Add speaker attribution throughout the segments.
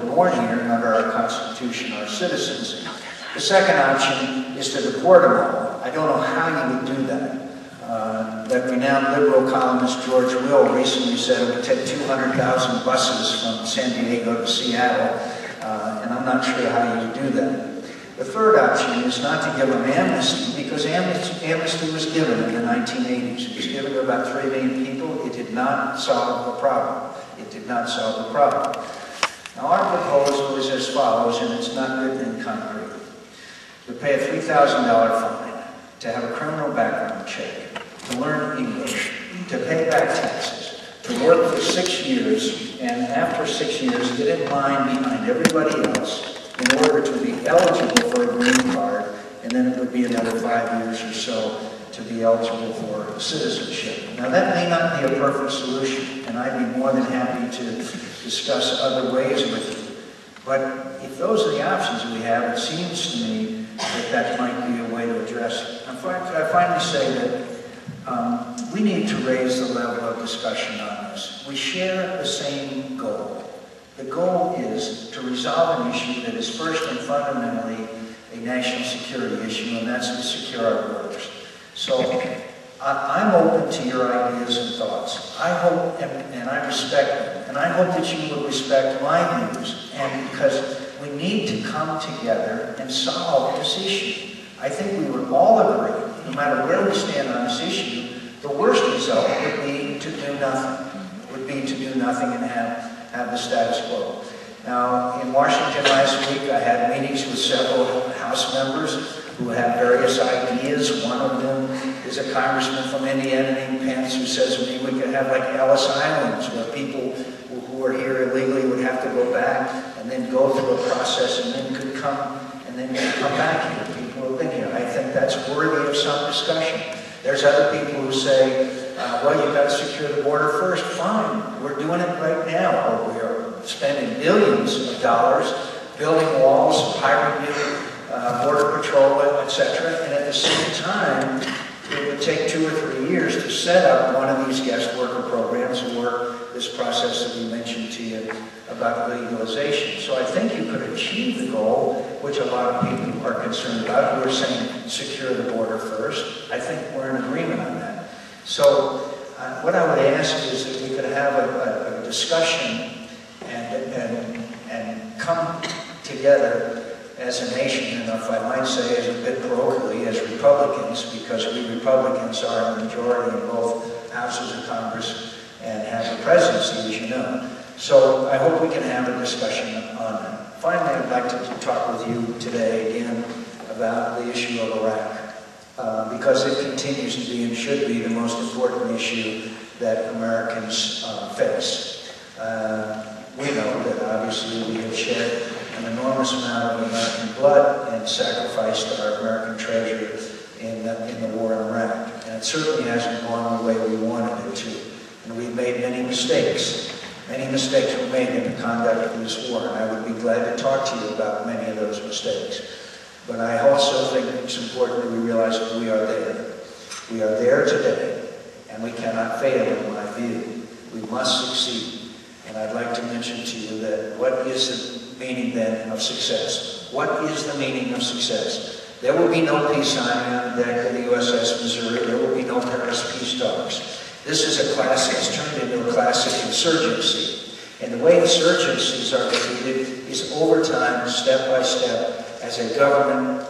Speaker 1: born here and under our Constitution are citizens. The second option is to deport them all. I don't know how you would do that. That renowned liberal columnist George Will recently said it would take 200,000 buses from San Diego to Seattle, and I'm not sure how you would do that. The third option is not to give them amnesty, because amnesty was given in the 1980s. It was given to about 3 million people. It did not solve the problem. It did not solve the problem. Now, our proposal is as follows, and it's not written in concrete. To pay a $3,000 fine, to have a criminal background check, to learn English, to pay back taxes, to work for 6 years, and after 6 years, get in line behind everybody else in order to be eligible for a green card, and then it would be another 5 years or so to be eligible for citizenship. Now, that may not be a perfect solution, and I'd be more than happy to discuss other ways with you. But if those are the options we have, it seems to me that that might be a way to address it. I finally say that we need to raise the level of discussion on this. We share the same goal. The goal is to resolve an issue that is first and fundamentally a national security issue, and that's to secure our borders. So I'm open to your ideas and thoughts. I hope, and I respect them, and I hope that you will respect my views, and because we need to come together and solve this issue. I think we would all agree, no matter where we stand on this issue, the worst result would be to do nothing, and have the status quo. Now, in Washington last week, I had meetings with several House members who have various ideas. One of them is a congressman from Indiana named Pence, who says to me we could have like Ellis Islands, where people who are here illegally would have to go back and then go through a process and then could come back here. People who have been here. I think that's worthy of some discussion. There's other people who say, well, you've got to secure the border first. Fine, we're doing it right now. Or we are spending billions of dollars building walls, hiring new border patrol, etc. And at the same time, it would take 2 or 3 years to set up one of these guest worker programs or this process that we mentioned to you about legalization. So I think you could achieve the goal, which a lot of people are concerned about, who are saying secure the border first. I think we're in agreement on that. So what I would ask is that we could have a discussion and come together as a nation, and if I might say as a bit parochially, as Republicans, because we Republicans are a majority in both houses of Congress and have the presidency, as you know. So I hope we can have a discussion on that. Finally, I'd like to talk with you today again about the issue of Iraq, because it continues to be and should be the most important issue that Americans face. We know that obviously we have shed an enormous amount of American blood and sacrificed our American treasure in the war in Iraq. And it certainly hasn't gone the way we wanted it to. And we've made many mistakes. Many mistakes were made in the conduct of this war, and I would be glad to talk to you about many of those mistakes. But I also think it's important that we realize that we are there. We are there today, and we cannot fail in my view. We must succeed. And I'd like to mention to you that what is the meaning then of success? What is the meaning of success? There will be no peace sign on the deck of the USS Missouri. There will be no Paris peace talks. This is a classic, it's turned into a classic insurgency. And the way insurgencies are defeated is over time, step by step, as a government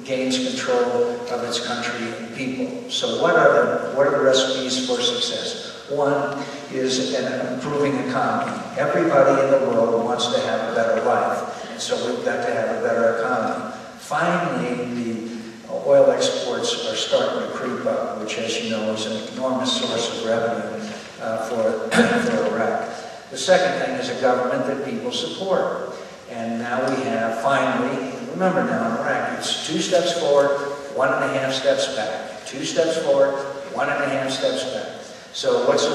Speaker 1: gains control of its country and people. So what are the recipes for success? One is an improving economy. Everybody in the world wants to have a better life, and so we've got to have a better economy. Finally, the oil exports are starting to creep up, which, as you know, is an enormous source of revenue for Iraq. The second thing is a government that people support. And now we have, finally, remember now in Iraq, it's 2 steps forward, 1.5 steps back. 2 steps forward, 1.5 steps back. So what's a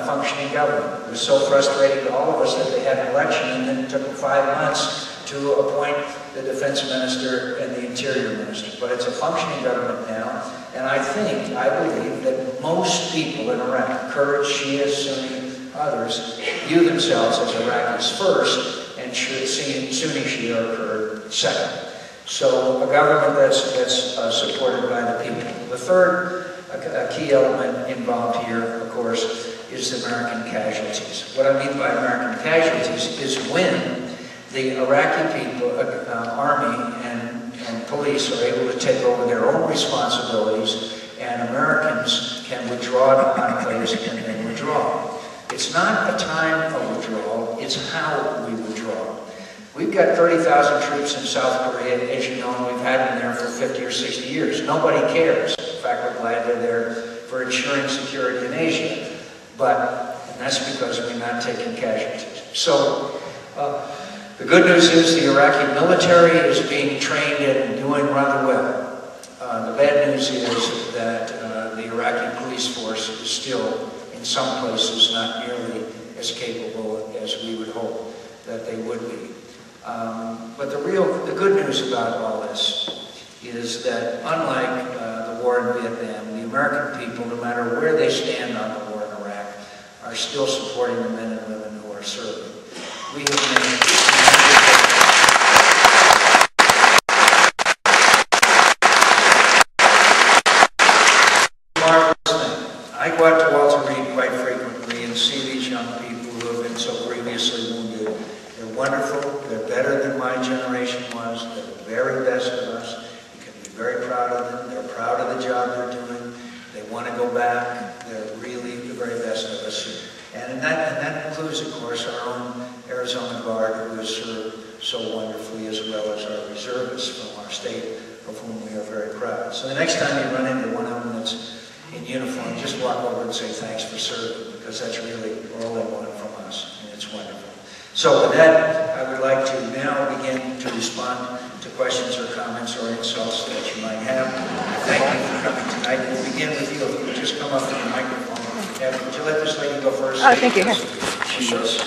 Speaker 1: functioning government? It was so frustrating to all of us that they had an election, and then it took them 5 months to appoint the defense minister and the interior minister. But it's a functioning government now, and I believe that most people in Iraq, Kurds, Shias, Sunni, others, view themselves as Iraqis first, and and Sunni Shia occurred second. So a government that's supported by the people. The third key element involved here, of course, is the American casualties. What I mean by American casualties is when the Iraqi people, army and police are able to take over their own responsibilities, and Americans can withdraw to enclaves and then withdraw. It's not a time of withdrawal, it's how we withdraw. We've got 30,000 troops in South Korea, as you know, and we've had them there for 50 or 60 years. Nobody cares. In fact, we're glad they're there for ensuring security in Asia. And that's because we're not taking casualties. So, the good news is the Iraqi military is being trained and doing rather well. The bad news is that the Iraqi police force is still, in some places, not nearly as capable as we would hope that they would be. But the good news about all this is that unlike the war in Vietnam, the American people, no matter where they stand on the war in Iraq, are still supporting the men and women who are serving. We have made marvelous thing. I go out to Walter Reed quite frequently and see these young people who have been so grievously wounded. They're wonderful. They're better than my generation was. They're the very best of us. You can be very proud of them. They're proud of the job they're doing. They want to go back. They're really the very best of us. And that includes, of course, our own Arizona Guard, who has served so wonderfully, as well as our reservists from our state, of whom we are very proud. So the next time you run into one of them that's in uniform, just walk over and say thanks for serving, because that's really all they want from us, and it's wonderful. So with that, I would like to now begin to respond to questions or comments or insults that you might have. Thank you for coming tonight. We'll begin with you. If you could just come up to the microphone. Would you let this lady go first?
Speaker 2: Oh, thank you.
Speaker 1: She was